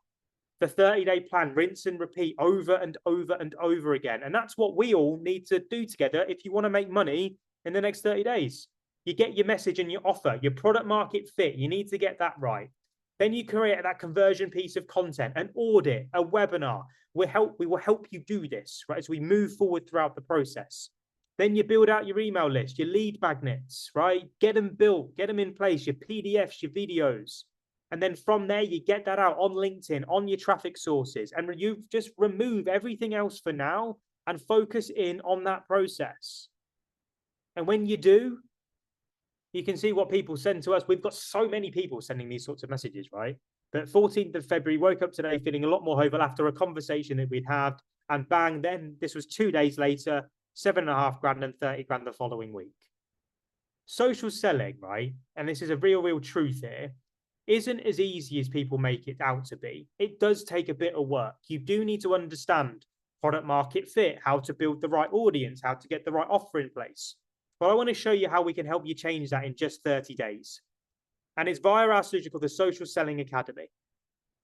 The 30-day plan, rinse and repeat over and over and over again. And that's what we all need to do together if you want to make money in the next 30 days. You get your message and your offer, your product market fit. You need to get that right. Then you create that conversion piece of content, an audit, a webinar. We will help you do this, right, as we move forward throughout the process. Then you build out your email list, your lead magnets, right? Get them built, get them in place, your PDFs, your videos. And then from there, you get that out on LinkedIn, on your traffic sources, and you just remove everything else for now and focus in on that process. And when you do, you can see what people send to us. We've got so many people sending these sorts of messages, right? But 14th of February, woke up today feeling a lot more hopeful after a conversation that we'd had. And bang, then this was 2 days later, 7.5 grand and 30 grand the following week. Social selling, right? And this is a real truth here, isn't as easy as people make it out to be. It does take a bit of work. You do need to understand product market fit, how to build the right audience, how to get the right offer in place. But I want to show you how we can help you change that in just 30 days. And it's via our solution called the Social Selling Academy.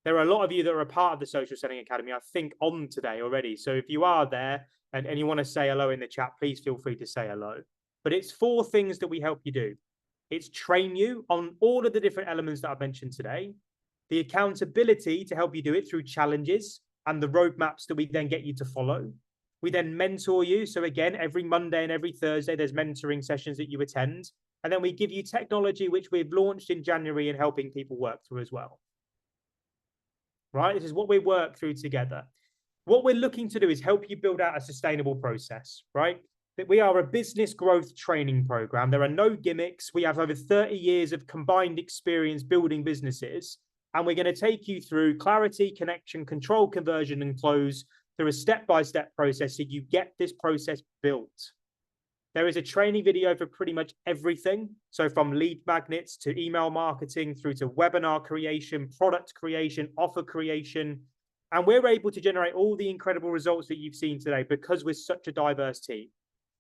There are a lot of you that are a part of the Social Selling Academy, I think, on today already. So if you are there and you want to say hello in the chat, please feel free to say hello. But it's 4 things that we help you do. It's train you on all of the different elements that I've mentioned today, the accountability to help you do it through challenges and the roadmaps that we then get you to follow, We then mentor you. So again, every Monday and every Thursday, there's mentoring sessions that you attend. And then we give you technology, which we've launched in January and helping people work through as well. Right? This is what we work through together. What we're looking to do is help you build out a sustainable process, right? That we are a business growth training program. There are no gimmicks. We have over 30 years of combined experience building businesses. And we're going to take you through clarity, connection, control, conversion, and close through a step-by-step process so you get this process built. There is a training video for pretty much everything. So from lead magnets to email marketing through to webinar creation, product creation, offer creation. And we're able to generate all the incredible results that you've seen today because we're such a diverse team.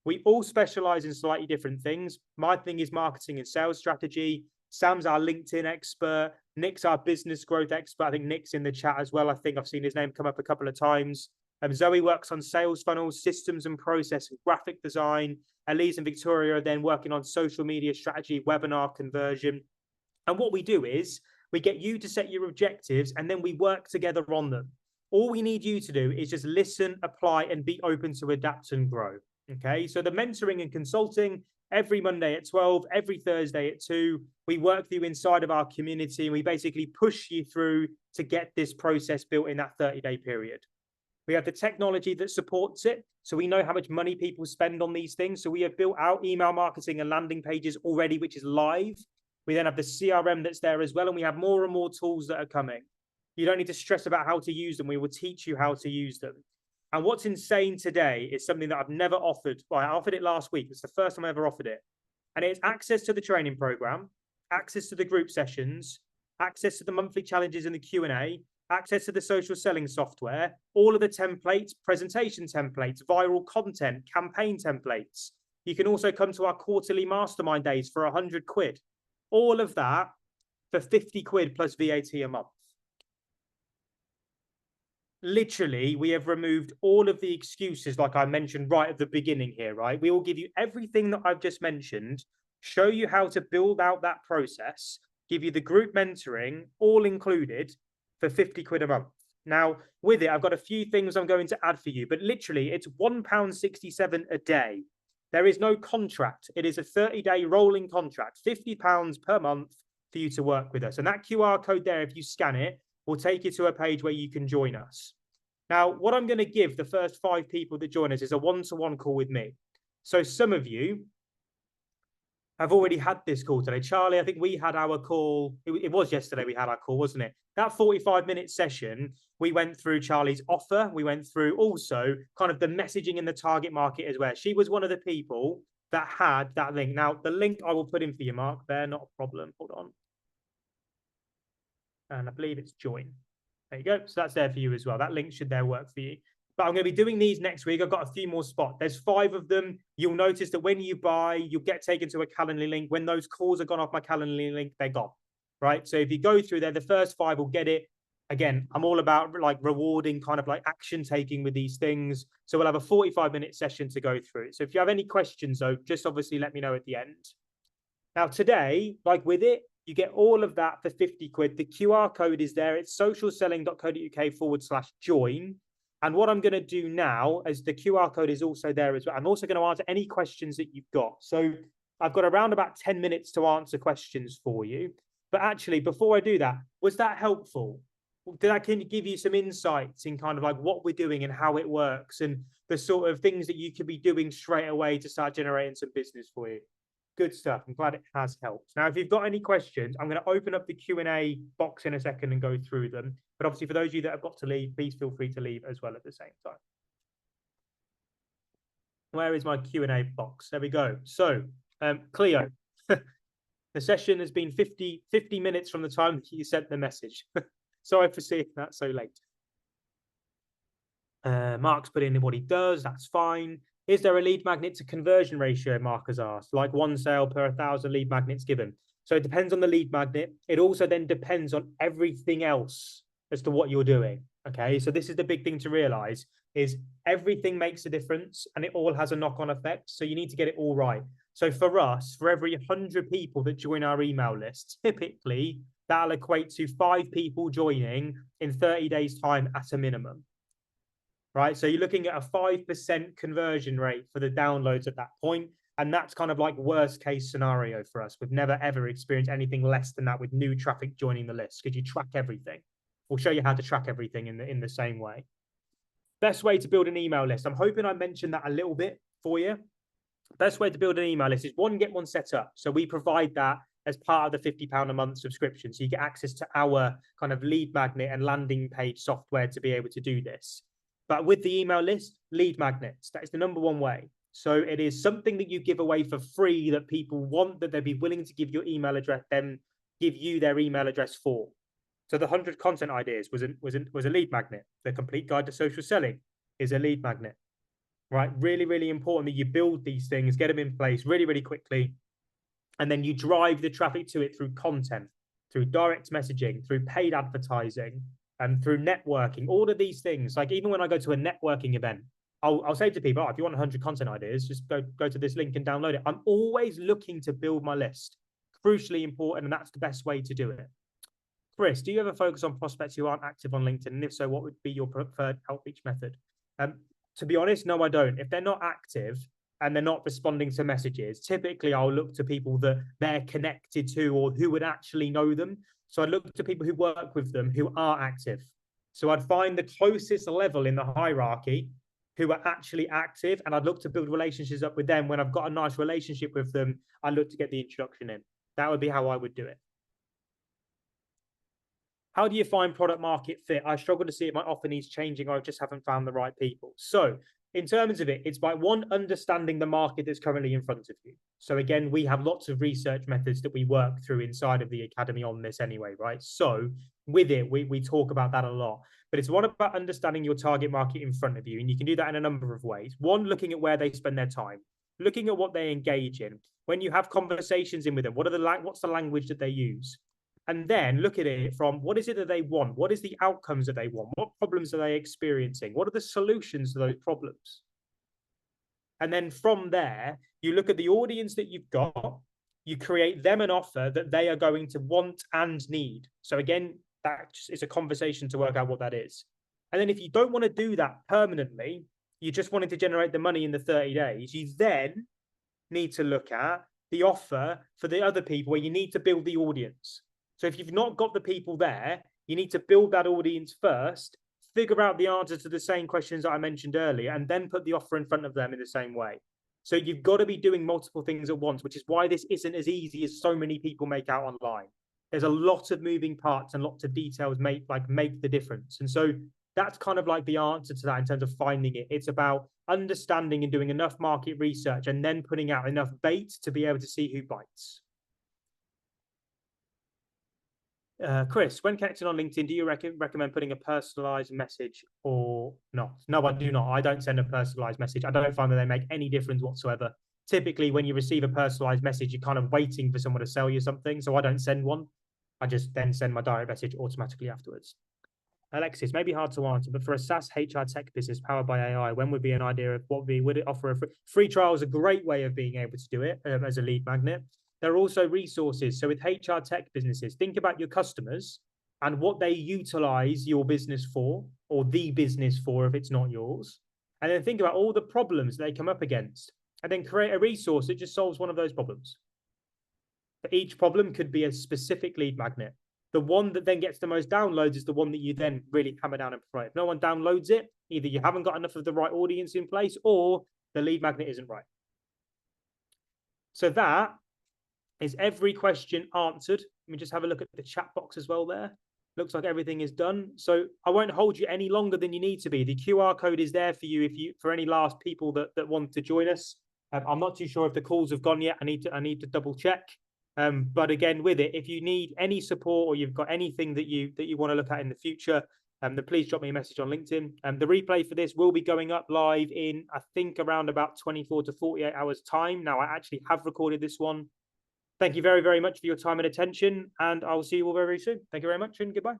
We all specialize in slightly different things. My thing is marketing and sales strategy. Sam's our LinkedIn expert. Nick's our business growth expert. I think Nick's in the chat as well. I think I've seen his name come up a couple of times. Zoe works on sales funnels, systems and process, and graphic design. Elise and Victoria are then working on social media strategy, webinar conversion. And what we do is we get you to set your objectives and then we work together on them. All we need you to do is just listen, apply, and be open to adapt and grow. Okay, so the mentoring and consulting every Monday at 12, every Thursday at 2. We work with you inside of our community and we basically push you through to get this process built in that 30-day period. We have the technology that supports it. So we know how much money people spend on these things. So we have built out email marketing and landing pages already, which is live. We then have the CRM that's there as well. And we have more and more tools that are coming. You don't need to stress about how to use them. We will teach you how to use them. And what's insane today is something that I've never offered. Well, I offered it last week. It's the first time I ever offered it. And it's access to the training program, access to the group sessions, access to the monthly challenges and the Q&A, access to the social selling software, all of the templates, presentation templates, viral content, campaign templates. You can also come to our quarterly mastermind days for 100 quid. All of that for 50 quid plus VAT a month. Literally, we have removed all of the excuses like I mentioned right at the beginning here, right? We will give you everything that I've just mentioned, show you how to build out that process, give you the group mentoring, all included, for 50 quid a month. Now, with it, I've got a few things I'm going to add for you, but literally it's £1.67 a day. There is no contract. It is a 30-day rolling contract, £50 per month for you to work with us. And that QR code there, if you scan it, will take you to a page where you can join us. Now, what I'm going to give the first 5 people that join us is a one-to-one call with me. So some of you have already had this call today. Charlie, I think we had our call. It was yesterday we had our call, wasn't it? That 45-minute session, we went through Charlie's offer. We went through also kind of the messaging in the target market as well. She was one of the people that had that link. Now, the link I will put in for you, Mark, there, not a problem. Hold on. And I believe it's join. There you go. So that's there for you as well. That link should there work for you. But I'm going to be doing these next week. I've got a few more spots. There's 5 of them. You'll notice that when you buy, you'll get taken to a Calendly link. When those calls are gone off my Calendly link, they're gone. Right? So if you go through there, the first 5 will get it. Again, I'm all about like rewarding, kind of like action taking with these things. So we'll have a 45-minute session to go through. So if you have any questions, though, just obviously let me know at the end. Now, today, like with it, you get all of that for 50 quid. The QR code is there. It's socialselling.co.uk/join. And what I'm going to do now is the QR code is also there as well. I'm also going to answer any questions that you've got. So I've got around about 10 minutes to answer questions for you. But actually, before I do that, was that helpful? Did I can give you some insights in kind of like what we're doing and how it works and the sort of things that you could be doing straight away to start generating some business for you? Good stuff. I'm glad it has helped. Now, if you've got any questions, I'm going to open up the Q&A box in a second and go through them. But obviously, for those of you that have got to leave, please feel free to leave as well at the same time. Where is my Q&A box? There we go. So, Cleo, the session has been 50 minutes from the time that you sent the message. Sorry for seeing that so late. Mark's put in what he does. That's fine. Is there a lead magnet to conversion ratio, Mark has asked, like 1 sale per 1,000 lead magnets given? So it depends on the lead magnet. It also then depends on everything else as to what you're doing. Okay, so this is the big thing to realize is everything makes a difference and it all has a knock-on effect. So you need to get it all right. So for us, for every 100 people that join our email list, typically that'll equate to 5 people joining in 30 days time at a minimum. right? So you're looking at a 5% conversion rate for the downloads at that point. And that's kind of like worst case scenario for us. We've never ever experienced anything less than that with new traffic joining the list because you track everything. We'll show you how to track everything in the same way. Best way to build an email list. I'm hoping I mentioned that a little bit for you. Best way to build an email list is one, get one set up. So we provide that as part of the £50 a month subscription. So you get access to our kind of lead magnet and landing page software to be able to do this. But with the email list, lead magnets, that is the number one way. So it is something that you give away for free that people want, that they'd be willing to give your email address, then give you their email address for. So the 100 content ideas was a lead magnet. The complete guide to social selling is a lead magnet, right? Really, really important that you build these things, get them in place really, really quickly. And then you drive the traffic to it through content, through direct messaging, through paid advertising, and through networking, all of these things. Like even when I go to a networking event, I'll say to people, oh, if you want 100 content ideas, just go to this link and download it. I'm always looking to build my list. Crucially important, and that's the best way to do it. Chris, do you ever focus on prospects who aren't active on LinkedIn? And if so, what would be your preferred outreach method? To be honest, no, I don't. If they're not active and they're not responding to messages, typically I'll look to people that they're connected to or who would actually know them. So I'd look to people who work with them who are active. So I'd find the closest level in the hierarchy who are actually active, and I'd look to build relationships up with them. When I've got a nice relationship with them, I look to get the introduction in. That would be how I would do it. How do you find product market fit? I struggle to see if my offer needs changing or I just haven't found the right people. So in terms of it, it's by one, understanding the market that's currently in front of you. So again, we have lots of research methods that we work through inside of the academy on this anyway, right? So with it, we talk about that a lot. But it's one about understanding your target market in front of you. And you can do that in a number of ways. One, looking at where they spend their time, looking at what they engage in. When you have conversations in with them, what's the language that they use? And then look at it from what is it that they want? What is the outcomes that they want? What problems are they experiencing? What are the solutions to those problems? And then from there, you look at the audience that you've got, you create them an offer that they are going to want and need. So again, that is a conversation to work out what that is. And then if you don't want to do that permanently, you just wanted to generate the money in the 30 days, you then need to look at the offer for the other people where you need to build the audience. So if you've not got the people there, you need to build that audience first, figure out the answer to the same questions that I mentioned earlier, and then put the offer in front of them in the same way. So you've got to be doing multiple things at once, which is why this isn't as easy as so many people make out online. There's a lot of moving parts and lots of details make the difference. And so that's kind of like the answer to that in terms of finding it. It's about understanding and doing enough market research and then putting out enough bait to be able to see who bites. Chris, when connecting on LinkedIn, do you recommend putting a personalized message or not? No, I do not. I don't send a personalized message. I don't find that they make any difference whatsoever. Typically, when you receive a personalized message, you're kind of waiting for someone to sell you something. So I don't send one. I just then send my direct message automatically afterwards. Alexis, maybe hard to answer, but for a SaaS HR tech business powered by AI, when would be an idea of what would it offer? Free trial is a great way of being able to do it as a lead magnet. There are also resources. So with HR tech businesses, think about your customers and what they utilize your business for, or the business for if it's not yours. And then think about all the problems they come up against, and then create a resource that just solves one of those problems. For each problem could be a specific lead magnet. The one that then gets the most downloads is the one that you then really hammer down and promote. If no one downloads it, either you haven't got enough of the right audience in place or the lead magnet isn't right. So that is every question answered. Let me just have a look at the chat box as well there. Looks like everything is done. So I won't hold you any longer than you need to be. The QR code is there for you for any last people that want to join us. I'm not too sure if the calls have gone yet. I need to double check. But again, with it, if you need any support or you've got anything that you want to look at in the future, then please drop me a message on LinkedIn. The replay for this will be going up live in, I think, around about 24 to 48 hours time. Now, I actually have recorded this one. Thank you very, very much for your time and attention, and I'll see you all very, very soon. Thank you very much, and goodbye.